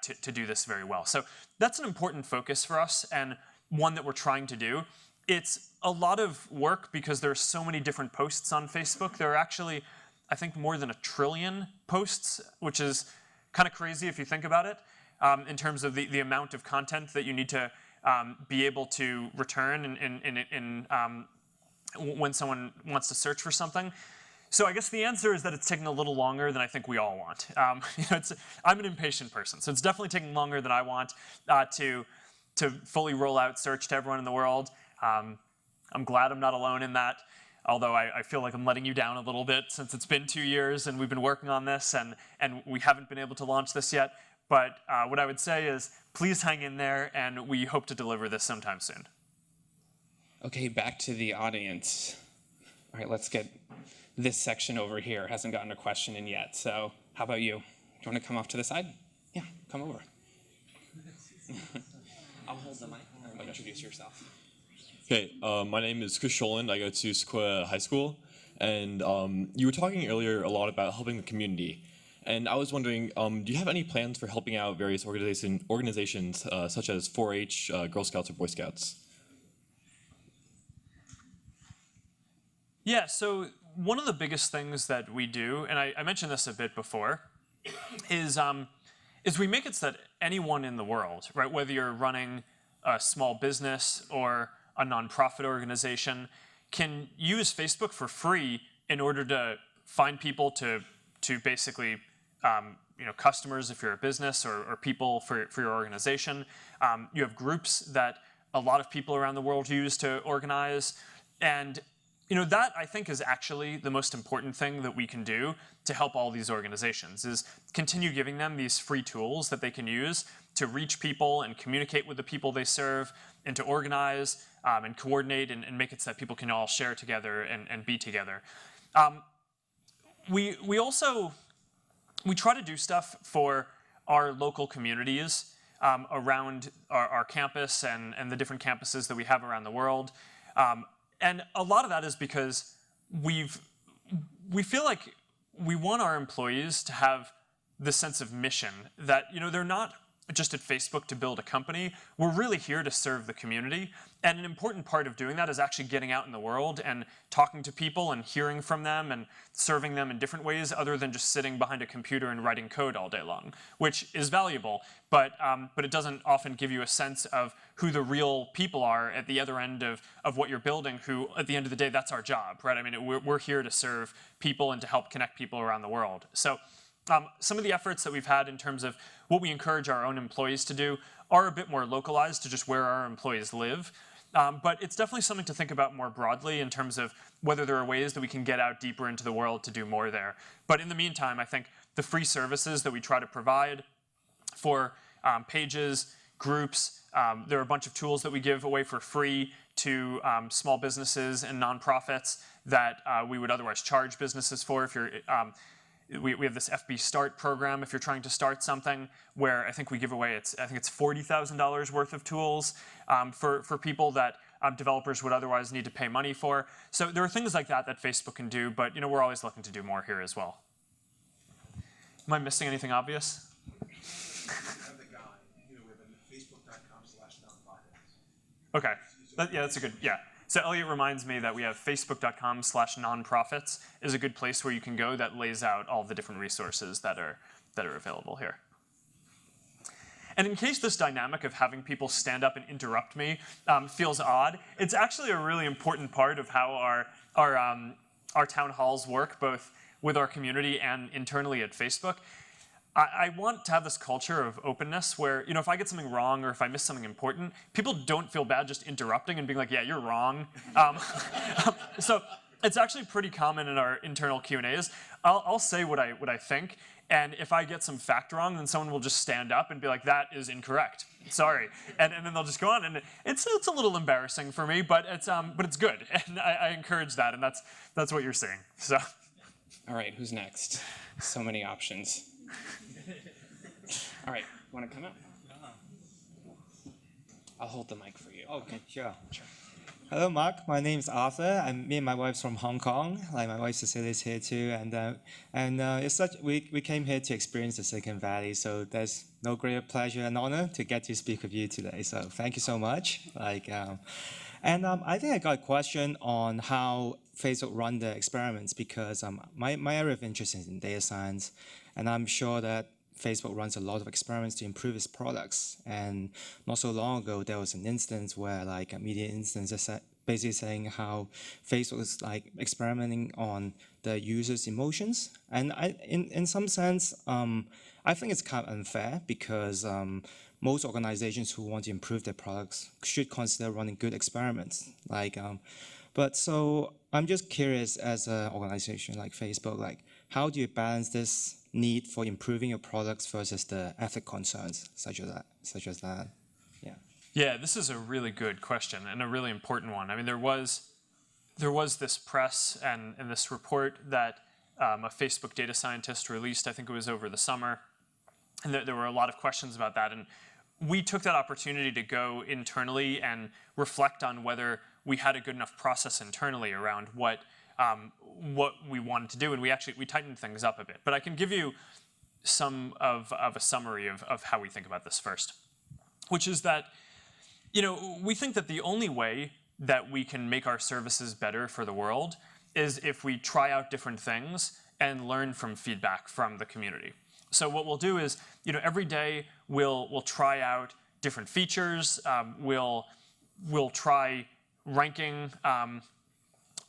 to do this very well. So that's an important focus for us and one that we're trying to do. It's a lot of work because there are so many different posts on Facebook. There are actually, I think, more than 1 trillion posts, which is kind of crazy if you think about it, in terms of the amount of content that you need to be able to return when someone wants to search for something. So I guess the answer is that it's taking a little longer than I think we all want. I'm an impatient person, so it's definitely taking longer than I want to fully roll out search to everyone in the world. I'm glad I'm not alone in that. Although I feel like I'm letting you down a little bit since it's been 2 years and we've been working on this and we haven't been able to launch this yet. But what I would say is please hang in there and we hope to deliver this sometime soon. Okay, back to the audience. All right, let's get this section over here. Hasn't gotten a question in yet. So how about you? Do you want to come off to the side? Yeah, come over. I'll hold the mic. Introduce yourself. Okay, my name is Chris Sholland. I go to Sequoia High School. And you were talking earlier a lot about helping the community. And I was wondering, do you have any plans for helping out various organizations such as 4-H, Girl Scouts, or Boy Scouts? Yeah, so one of the biggest things that we do, and I mentioned this a bit before, is we make it so that anyone in the world, right, whether you're running a small business or a nonprofit organization, can use Facebook for free in order to find people to basically, customers if you're a business or people for your organization. You have groups that a lot of people around the world use to organize. And that I think is actually the most important thing that we can do to help all these organizations is continue giving them these free tools that they can use to reach people and communicate with the people they serve and to organize and coordinate and make it so that people can all share together and be together. We try to do stuff for our local communities around our campus and the different campuses that we have around the world. And a lot of that is because we feel like we want our employees to have this sense of mission that, they're not just at Facebook to build a company. We're really here to serve the community. And an important part of doing that is actually getting out in the world and talking to people and hearing from them and serving them in different ways other than just sitting behind a computer and writing code all day long, which is valuable, but it doesn't often give you a sense of who the real people are at the other end of what you're building, who at the end of the day, that's our job, right? I mean, we're here to serve people and to help connect people around the world. So some of the efforts that we've had in terms of what we encourage our own employees to do are a bit more localized to just where our employees live. But it's definitely something to think about more broadly in terms of whether there are ways that we can get out deeper into the world to do more there. But in the meantime, I think the free services that we try to provide for pages, groups, there are a bunch of tools that we give away for free to small businesses and nonprofits that we would otherwise charge businesses for. If you're we have this FB Start program if you're trying to start something where I think we give away, I think it's $40,000 worth of tools for people that developers would otherwise need to pay money for. So there are things like that that Facebook can do, but we're always looking to do more here as well. Am I missing anything obvious? Okay, that's a good, yeah. So Elliot reminds me that we have facebook.com/nonprofits is a good place where you can go that lays out all the different resources that are available here. And in case this dynamic of having people stand up and interrupt me feels odd, it's actually a really important part of how our town halls work, both with our community and internally at Facebook. I want to have this culture of openness where, if I get something wrong or if I miss something important, people don't feel bad just interrupting and being like, yeah, you're wrong. So it's actually pretty common in our internal Q&As. I'll say what I think, and if I get some fact wrong, then someone will just stand up and be like, that is incorrect. Sorry. And then they'll just go on, and it's a little embarrassing for me, but it's good, and I encourage that, and that's what you're seeing. So. All right, who's next? So many options. All right, want to come up? I'll hold the mic for you. Okay, sure. Hello, Mark. My name is Arthur. Me and my wife's from Hong Kong. Like my wife Cecilia is here too, and it's we came here to experience the Silicon Valley. So there's no greater pleasure and honor to get to speak with you today. So thank you so much. I think I got a question on how Facebook run the experiments because my area of interest is in data science, and I'm sure that Facebook runs a lot of experiments to improve its products. And not so long ago, there was an instance where like a media instance is basically saying how Facebook is like experimenting on the user's emotions. And in some sense, I think it's kind of unfair because most organizations who want to improve their products should consider running good experiments. But so I'm just curious, as an organization like Facebook, how do you balance this need for improving your products versus the ethical concerns such as that? Yeah. Yeah, this is a really good question and a really important one. I mean, there was this press and this report that a Facebook data scientist released, I think it was over the summer, and there were a lot of questions about that. And we took that opportunity to go internally and reflect on whether we had a good enough process internally around what we wanted to do, and we tightened things up a bit. But I can give you some of a summary of how we think about this first, which is that, we think that the only way that we can make our services better for the world is if we try out different things and learn from feedback from the community. So what we'll do is, every day we'll try out different features. We'll try ranking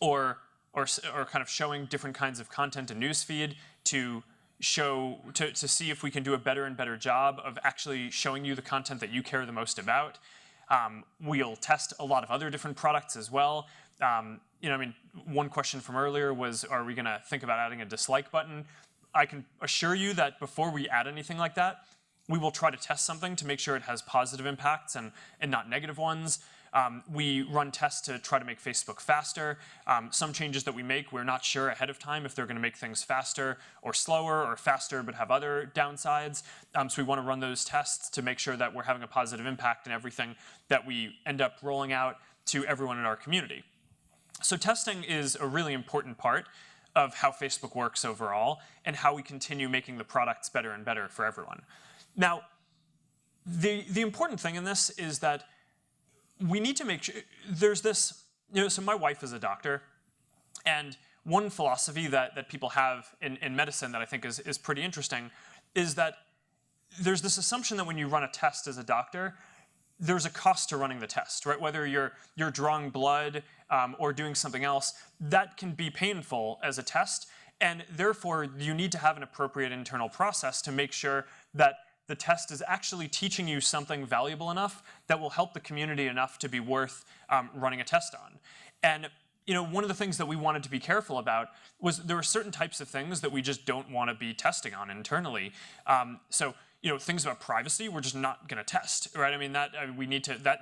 or kind of showing different kinds of content in newsfeed to see if we can do a better and better job of actually showing you the content that you care the most about. We'll test a lot of other different products as well. One question from earlier was, are we going to think about adding a dislike button? I can assure you that before we add anything like that, we will try to test something to make sure it has positive impacts and not negative ones. We run tests to try to make Facebook faster. Some changes that we make, we're not sure ahead of time if they're going to make things faster or slower, or faster but have other downsides. So we want to run those tests to make sure that we're having a positive impact in everything that we end up rolling out to everyone in our community. So testing is a really important part of how Facebook works overall and how we continue making the products better and better for everyone. Now, the important thing in this is that we need to make sure, there's this, so my wife is a doctor, and one philosophy that people have in medicine that I think is pretty interesting is that there's this assumption that when you run a test as a doctor, there's a cost to running the test, right? Whether you're drawing blood or doing something else, that can be painful as a test, and therefore you need to have an appropriate internal process to make sure that the test is actually teaching you something valuable enough that will help the community enough to be worth running a test on. And one of the things that we wanted to be careful about was there are certain types of things that we just don't want to be testing on internally. So things about privacy, we're just not going to test, right? I mean, that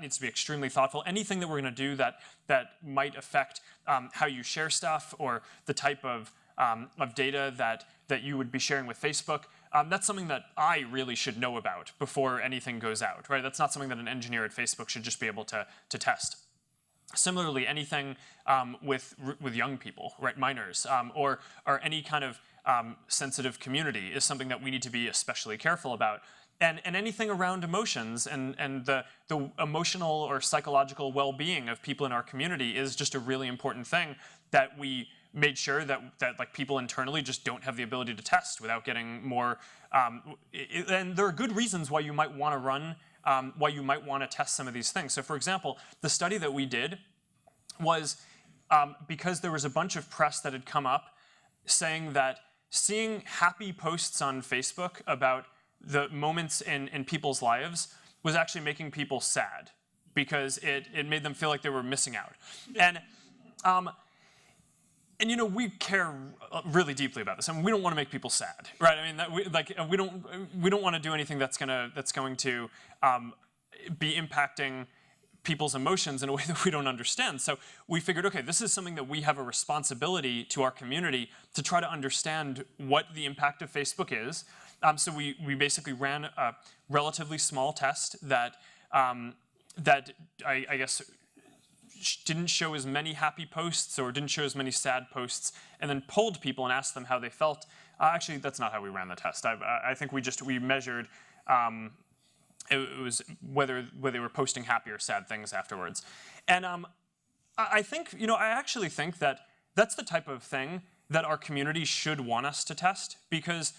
needs to be extremely thoughtful. Anything that we're going to do that might affect how you share stuff or the type of data that you would be sharing with Facebook, that's something that I really should know about before anything goes out, right? That's not something that an engineer at Facebook should just be able to test. Similarly, anything with young people, right, minors, or any kind of sensitive community is something that we need to be especially careful about. And anything around emotions and the emotional or psychological well-being of people in our community is just a really important thing that we made sure that like people internally just don't have the ability to test without getting more. And there are good reasons why you might want to run, why you might want to test some of these things. So for example, the study that we did was because there was a bunch of press that had come up saying that seeing happy posts on Facebook about the moments in people's lives was actually making people sad because it made them feel like they were missing out. And we care really deeply about this. I mean, we don't want to make people sad, right? I mean, we don't want to do anything that's going to be impacting people's emotions in a way that we don't understand. So we figured, okay, this is something that we have a responsibility to our community to try to understand what the impact of Facebook is. So we basically ran a relatively small test that I guess didn't show as many happy posts or didn't show as many sad posts, and then polled people and asked them how they felt. Actually, that's not how we ran the test. I think we measured it was whether they were posting happy or sad things afterwards. And I think, I actually think that that's the type of thing that our community should want us to test, because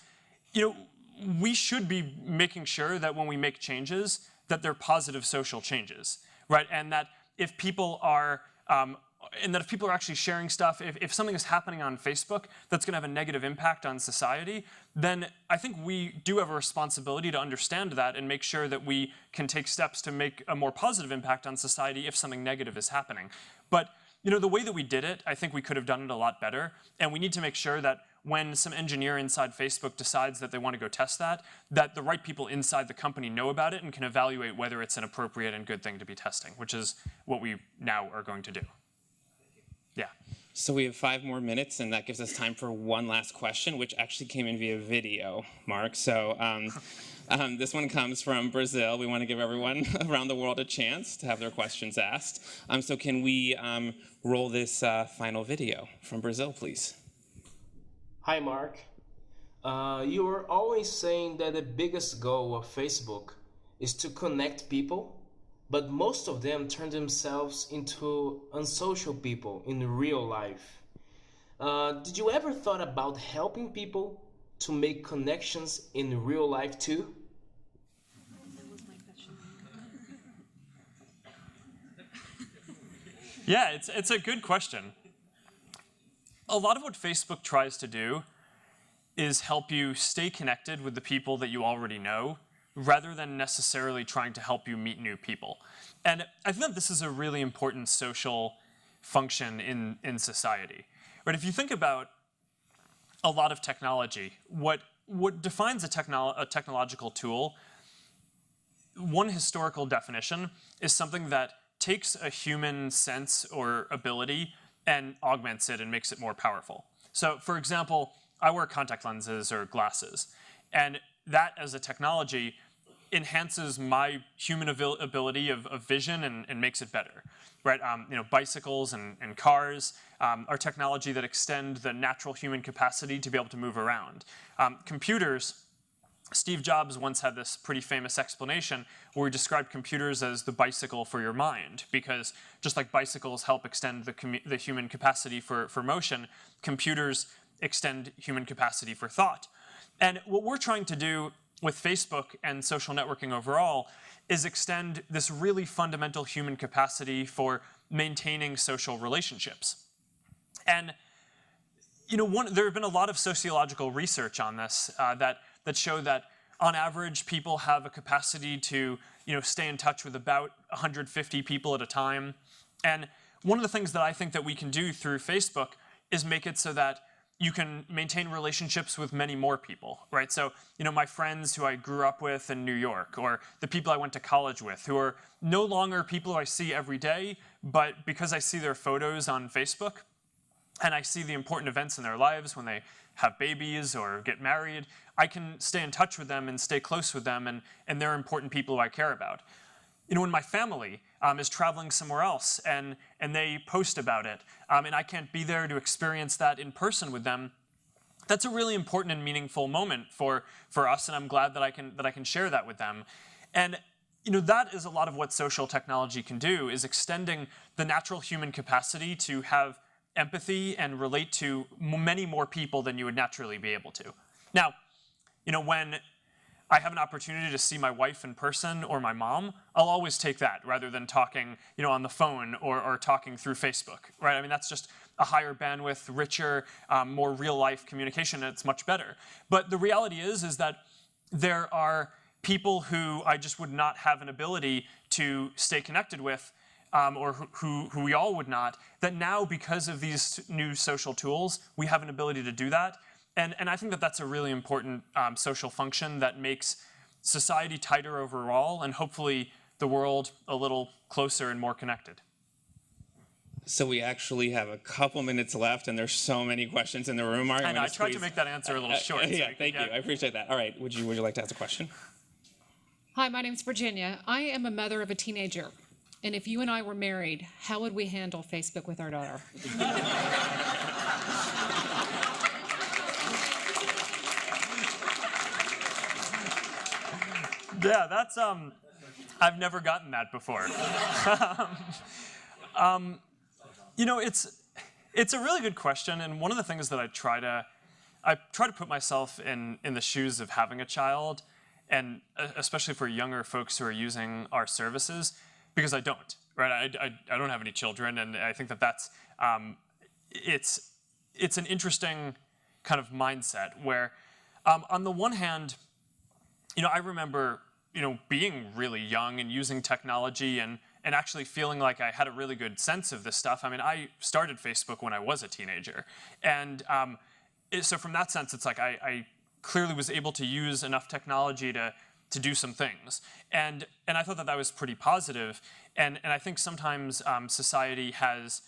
we should be making sure that when we make changes that they're positive social changes, right? And that if people are actually sharing stuff, if something is happening on Facebook that's going to have a negative impact on society, then I think we do have a responsibility to understand that and make sure that we can take steps to make a more positive impact on society if something negative is happening. But the way that we did it, I think we could have done it a lot better. And we need to make sure that when some engineer inside Facebook decides that they want to go test that the right people inside the company know about it and can evaluate whether it's an appropriate and good thing to be testing, which is what we now are going to do. Yeah. So we have 5 more minutes, and that gives us time for one last question, which actually came in via video, Mark. So this one comes from Brazil. We want to give everyone around the world a chance to have their questions asked. So can we roll this final video from Brazil, please? Hi, Mark. You are always saying that the biggest goal of Facebook is to connect people, but most of them turn themselves into unsocial people in real life. Did you ever thought about helping people to make connections in real life too? Yeah, it's a good question. A lot of what Facebook tries to do is help you stay connected with the people that you already know, rather than necessarily trying to help you meet new people. And I think that this is a really important social function in society. Right? If you think about a lot of technology, what defines a technological tool, one historical definition is something that takes a human sense or ability and augments it and makes it more powerful. So for example, I wear contact lenses or glasses, and that as a technology enhances my human ability of vision and makes it better. Right? Bicycles and cars are technology that extend the natural human capacity to be able to move around. Computers, Steve Jobs once had this pretty famous explanation where he described computers as the bicycle for your mind, because just like bicycles help extend the human capacity for motion, computers extend human capacity for thought. And what we're trying to do with Facebook and social networking overall is extend this really fundamental human capacity for maintaining social relationships. And there have been a lot of sociological research on this that show that on average people have a capacity to stay in touch with about 150 people at a time. And one of the things that I think that we can do through Facebook is make it so that you can maintain relationships with many more people, right? So, my friends who I grew up with in New York, or the people I went to college with, who are no longer people who I see every day, but because I see their photos on Facebook, and I see the important events in their lives when they have babies or get married, I can stay in touch with them and stay close with them, and they're important people who I care about. When my family is traveling somewhere else and they post about it, and I can't be there to experience that in person with them, that's a really important and meaningful moment for us, and I'm glad that I can share that with them. And that is a lot of what social technology can do, is extending the natural human capacity to have empathy and relate to many more people than you would naturally be able to. Now, when I have an opportunity to see my wife in person or my mom, I'll always take that rather than talking, on the phone or talking through Facebook, right? I mean, that's just a higher bandwidth, richer, more real-life communication, and it's much better. But the reality is that there are people who I just would not have an ability to stay connected with, or who we all would not, that now, because of these new social tools, we have an ability to do that. And I think that that's a really important social function that makes society tighter overall, and hopefully the world a little closer and more connected. So we actually have a couple minutes left, and there's so many questions in the room, Mark. I tried to make that answer a little short. Yeah, thank you. I appreciate that. All right, would you like to ask a question? Hi, my name's Virginia. I am a mother of a teenager. And if you and I were married, how would we handle Facebook with our daughter? Yeah, that's I've never gotten that before. It's a really good question, and one of the things that I try to put myself in the shoes of having a child, and especially for younger folks who are using our services, because I don't, right? I don't have any children, and I think that that's it's an interesting kind of mindset where, on the one hand, I remember being really young and using technology and and actually feeling like I had a really good sense of this stuff. I mean, I started Facebook when I was a teenager. And so from that sense, it's like I clearly was able to use enough technology to do some things. And I thought that that was pretty positive. And I think sometimes society has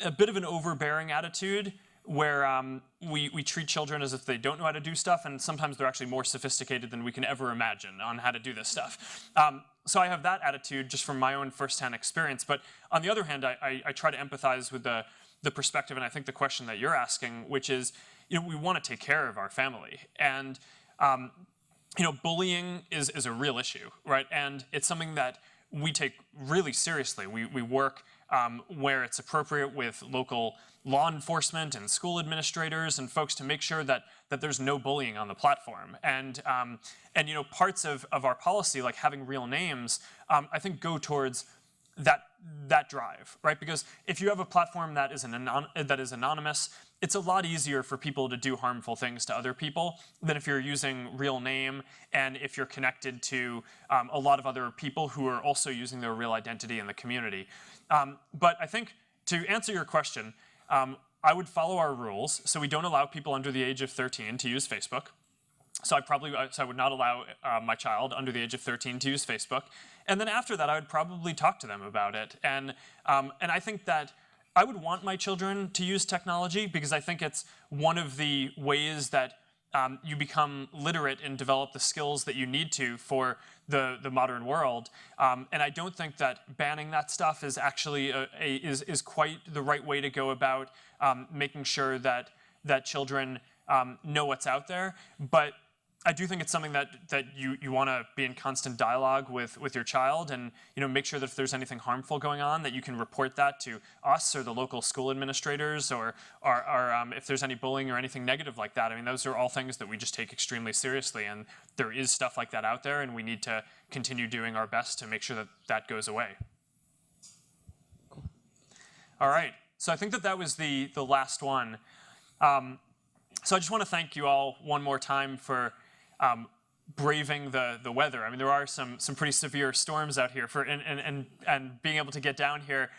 a bit of an overbearing attitude where we treat children as if they don't know how to do stuff, and sometimes they're actually more sophisticated than we can ever imagine on how to do this stuff. So I have that attitude just from my own firsthand experience. But on the other hand, I try to empathize with the perspective, and I think the question that you're asking, which is, we want to take care of our family. And bullying is a real issue, right? And it's something that we take really seriously. We work where it's appropriate with local law enforcement and school administrators and folks to make sure that there's no bullying on the platform. And parts of our policy, like having real names, I think go towards that drive, right? Because if you have a platform that is anonymous, it's a lot easier for people to do harmful things to other people than if you're using real name and if you're connected to a lot of other people who are also using their real identity in the community. But I think to answer your question, I would follow our rules. So we don't allow people under the age of 13 to use Facebook. So I would not allow my child under the age of 13 to use Facebook. And then after that, I would probably talk to them about it. And I think that I would want my children to use technology because I think it's one of the ways that you become literate and develop the skills that you need to for the modern world. And I don't think that banning that stuff is actually is quite the right way to go about making sure that children know what's out there. But I do think it's something that you want to be in constant dialogue with your child, and make sure that if there's anything harmful going on, that you can report that to us or the local school administrators, or if there's any bullying or anything negative like that. I mean, those are all things that we just take extremely seriously, and there is stuff like that out there, and we need to continue doing our best to make sure that that goes away. Cool. All right, so I think that was the last one. So I just want to thank you all one more time for braving the weather. I mean, there are some pretty severe storms out here and being able to get down here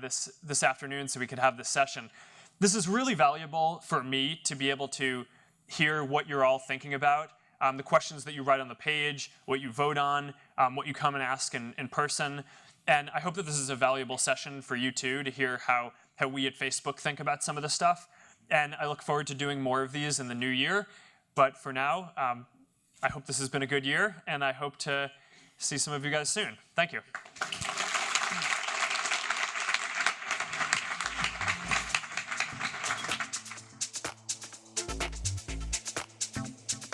this afternoon so we could have this session. This is really valuable for me to be able to hear what you're all thinking about, the questions that you write on the page, what you vote on, what you come and ask in person. And I hope that this is a valuable session for you too, to hear how we at Facebook think about some of this stuff. And I look forward to doing more of these in the new year. But for now, I hope this has been a good year, and I hope to see some of you guys soon. Thank you.